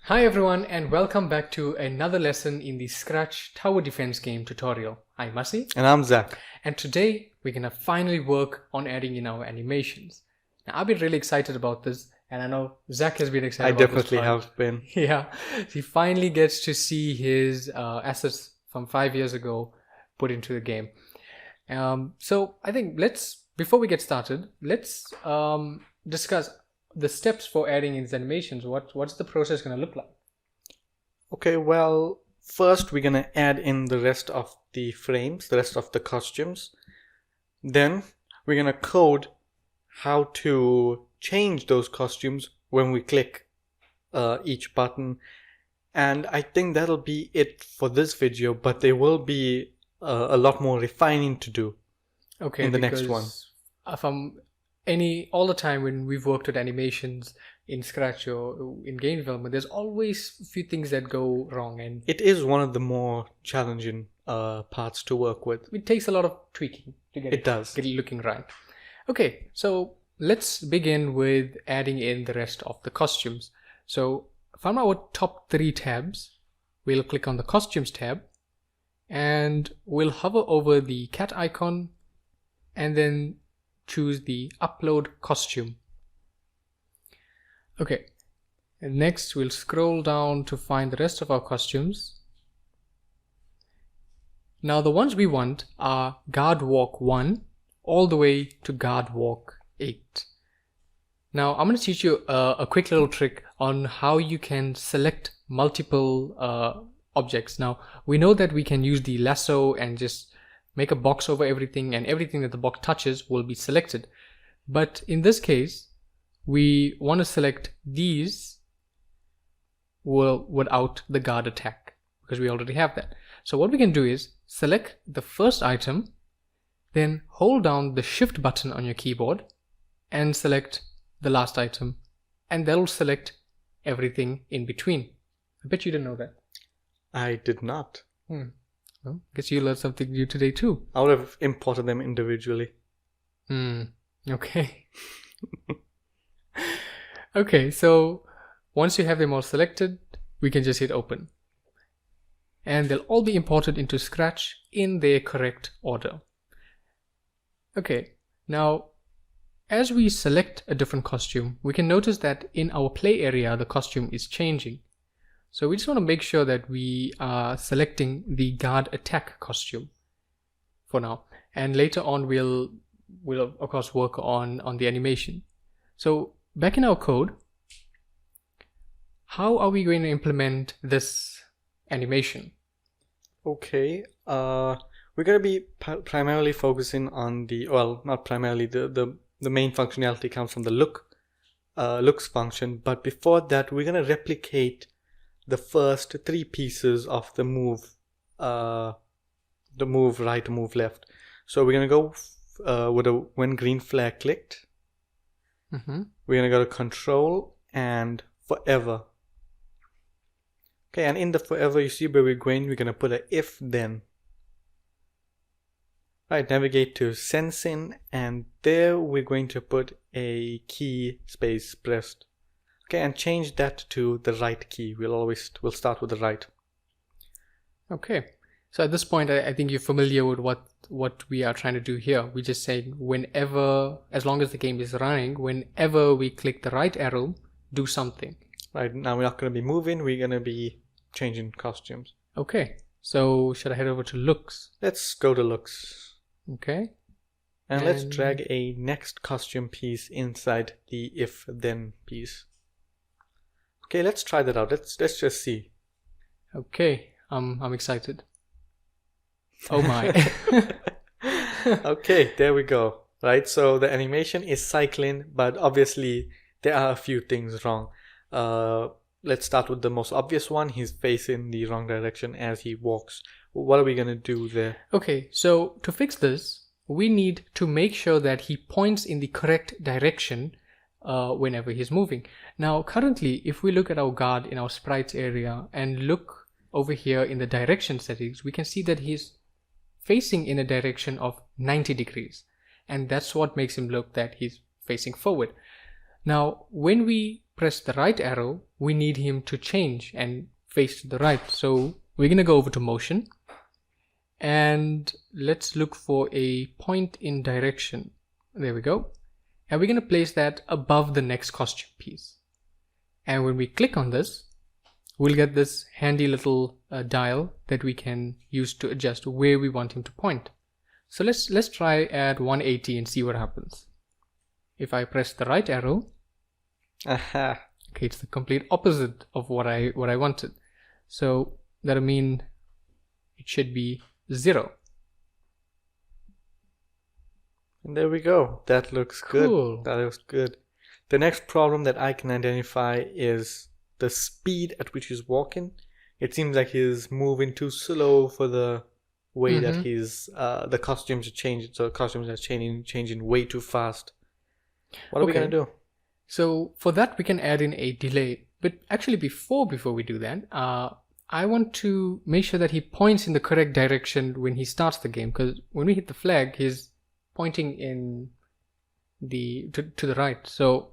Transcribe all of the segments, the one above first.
Hi everyone and welcome back to another lesson in the Scratch Tower Defense game tutorial. I'm Masi And I'm Zach. and today we're going to finally work on adding in our animations. Now I've been really excited about this and I know Zach has been excited about this. I definitely have been. Yeah, he finally gets to see his assets from 5 years ago put into the game. So I think before we get started, let's discuss the steps for adding in these animations. What's the process going to look like? Okay, well, first we're going to add in the rest of the frames, the rest of the costumes. Then we're going to code how to change those costumes when we click each button. And I think that'll be it for this video, but there will be a lot more refining to do in the next one. All the time when we've worked with animations in Scratch or in game development, there's always a few things that go wrong, and it is one of the more challenging parts to work with. It takes a lot of tweaking to get it looking right. Okay, so let's begin with adding in the rest of the costumes. So from our top 3 tabs, we'll click on the Costumes tab, and we'll hover over the cat icon, and then choose the Upload Costume. Okay, and next we'll scroll down to find the rest of our costumes. Now the ones we want are Guard Walk 1 all the way to Guard Walk 8. Now I'm going to teach you a quick little trick on how you can select multiple objects. Now we know that we can use the lasso and just make a box over everything, and everything that the box touches will be selected. But in this case, we want to select these without the guard attack, because we already have that. So what we can do is select the first item, then hold down the Shift button on your keyboard and select the last item, and that will select everything in between. I bet you didn't know that. I did not. Well, guess you learned something new today too. I would have imported them individually. Okay. Okay, so once you have them all selected, we can just hit open. And they'll all be imported into Scratch in their correct order. Okay, now as we select a different costume, we can notice that in our play area, the costume is changing. So we just want to make sure that we are selecting the guard attack costume for now. And later on, we'll of course work on the animation. So back in our code, how are we going to implement this animation? Okay, we're going to be primarily focusing on not primarily, the main functionality comes from the looks function. But before that, we're going to replicate the first 3 pieces of the move right, move left. So we're going to go with when green flag clicked. We're going to go to Control and Forever. Okay, and in the Forever, you see where we're going. We're going to put a if then. Right, navigate to Sensing, and there we're going to put a key space pressed. Okay, and change that to the right key. We'll start with the right. Okay, so at this point, I think you're familiar with what we are trying to do here. We're just saying whenever, as long as the game is running, whenever we click the right arrow, do something. Right, now we're not going to be moving, we're going to be changing costumes. Okay, so should I head over to Looks? Let's go to Looks. Okay. And let's drag a next costume piece inside the if then piece. Okay, let's try that out. Let's just see. Okay, I'm excited. Oh my. Okay, there we go. Right, so the animation is cycling, but obviously there are a few things wrong. Let's start with the most obvious one. He's facing the wrong direction as he walks. What are we going to do there? Okay, so to fix this, we need to make sure that he points in the correct direction whenever he's moving. Now currently, if we look at our guard in our sprites area and look over here in the direction settings, we can see that he's facing in a direction of 90 degrees, and that's what makes him look that he's facing forward. Now when we press the right arrow, we need him to change and face to the right. So we're going to go over to motion and let's look for a point in direction. There we go. And we're going to place that above the next costume piece. And when we click on this, we'll get this handy little dial that we can use to adjust where we want him to point. So let's try at 180 and see what happens. If I press the right arrow, Aha. okay, it's the complete opposite of what I wanted. So that'll mean it should be 0. And there we go. That looks Cool. good. That looks good. The next problem that I can identify is the speed at which he's walking. It seems like he's moving too slow for the way that he's the costumes are changing. So costumes are changing way too fast. What are we gonna do? So for that we can add in a delay. But actually before we do that, I want to make sure that he points in the correct direction when he starts the game, because when we hit the flag, he's pointing in to the right. So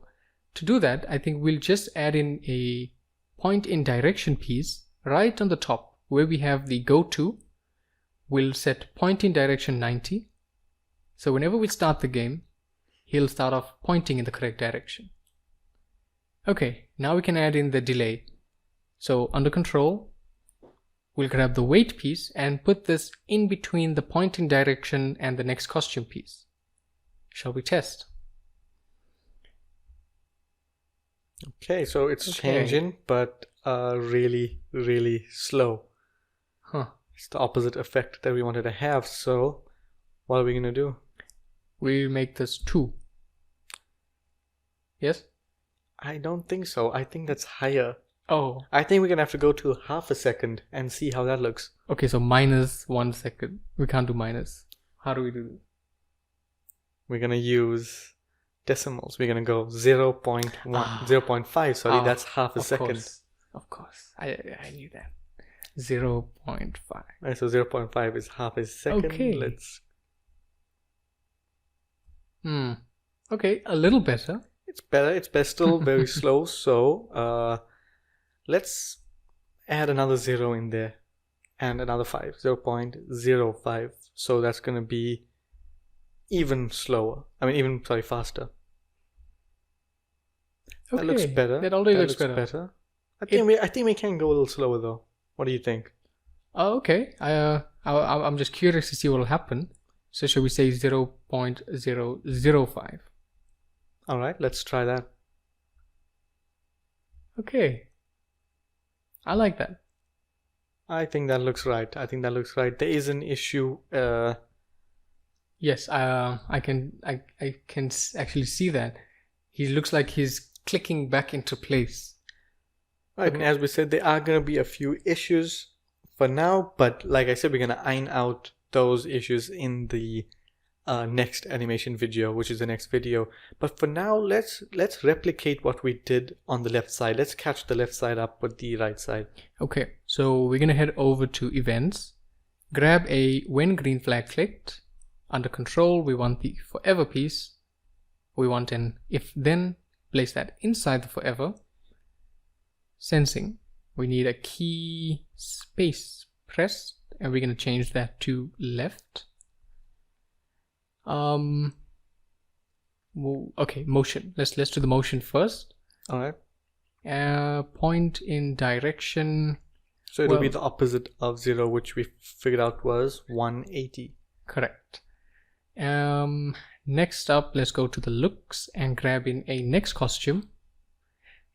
to do that, I think we'll just add in a point in direction piece right on the top where we have the go to. We'll set point in direction 90. So whenever we start the game, he'll start off pointing in the correct direction. Okay, now we can add in the delay. So under control, we'll grab the wait piece and put this in between the pointing direction and the next costume piece. Shall we test? Okay, so it's changing, but really, really slow. Huh. It's the opposite effect that we wanted to have. So what are we gonna do? We'll make this 2. Yes? I don't think so. I think that's higher. Oh. I think we're gonna have to go to half a second and see how that looks. Okay, so minus 1 second. We can't do minus. How do we do this? We're gonna use decimals. We're gonna go 0.1, 0.5. Sorry, that's half a second. Of course. I knew that. 0.5. Right, so 0.5 is half a second. Okay. Let's. Okay, a little better. It's better. It's still very slow. So let's add another 0 in there and another 5. 0.05. So that's gonna be even slower. Faster. Okay, that looks better. That already looks better. I think we can go a little slower though. What do you think? Oh, okay. I'm just curious to see what will happen. So should we say 0.005? All right, let's try that. Okay. I like that. I think that looks right. There is an issue. Yes, I can actually see that. He looks like he's clicking back into place. Right, and as we said, there are going to be a few issues for now, but like I said, we're going to iron out those issues in the next animation video, which is the next video. But for now, let's replicate what we did on the left side. Let's catch the left side up with the right side. Okay, so we're going to head over to events, grab a when green flag clicked. Under control, we want the forever piece. We want an if then, place that inside the forever. Sensing, we need a key space pressed, and we're going to change that to left. Okay, motion. Let's do the motion first. All right. Point in direction. So it'll be the opposite of 0, which we figured out was 180. Correct. Next up, let's go to the looks and grab in a next costume.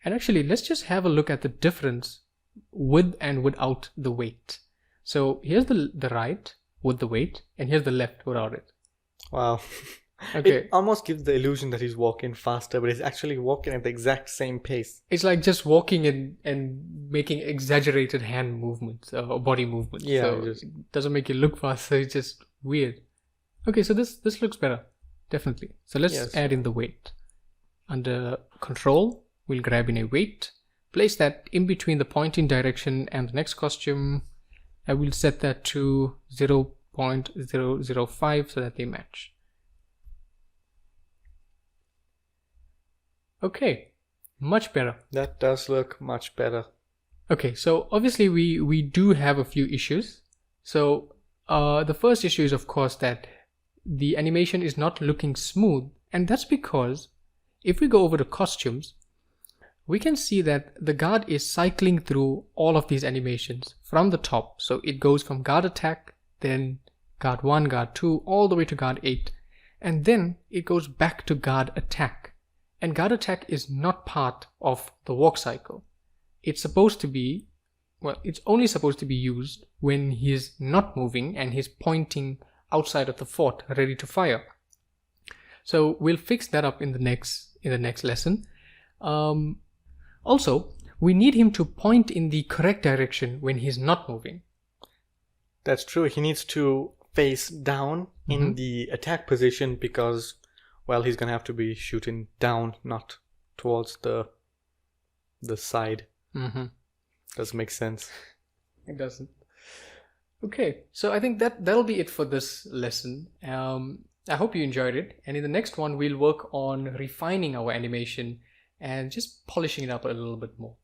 And actually, let's just have a look at the difference with and without the weight. So here's the right with the weight, and here's the left without it. Wow. Okay. It almost gives the illusion that he's walking faster, but he's actually walking at the exact same pace. It's like just walking and making exaggerated hand movements or body movements. Yeah, so it doesn't make you look faster. It's just weird. Okay, so this looks better, definitely. So let's add in the weight. Under control, we'll grab in a weight, place that in between the pointing direction and the next costume. I will set that to 0.005 so that they match. Okay, Much better. That does look much better. Okay, so obviously we do have a few issues. So the first issue is, of course, that the animation is not looking smooth, and that's because if we go over the costumes, we can see that the guard is cycling through all of these animations from the top. So it goes from guard attack, then guard 1, guard 2, all the way to guard 8. And then it goes back to guard attack. And guard attack is not part of the walk cycle. It's supposed to be, well, it's only supposed to be used when he's not moving and he's pointing outside of the fort, ready to fire. So we'll fix that up in the next lesson. Also, we need him to point in the correct direction when he's not moving. That's true. He needs to face down in the attack position because, well, he's gonna have to be shooting down, not towards the side. Doesn't make sense. It doesn't. Okay, so I think that'll be it for this lesson. I hope you enjoyed it, and in the next one we'll work on refining our animation and just polishing it up a little bit more.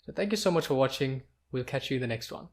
So thank you so much for watching. We'll catch you in the next one.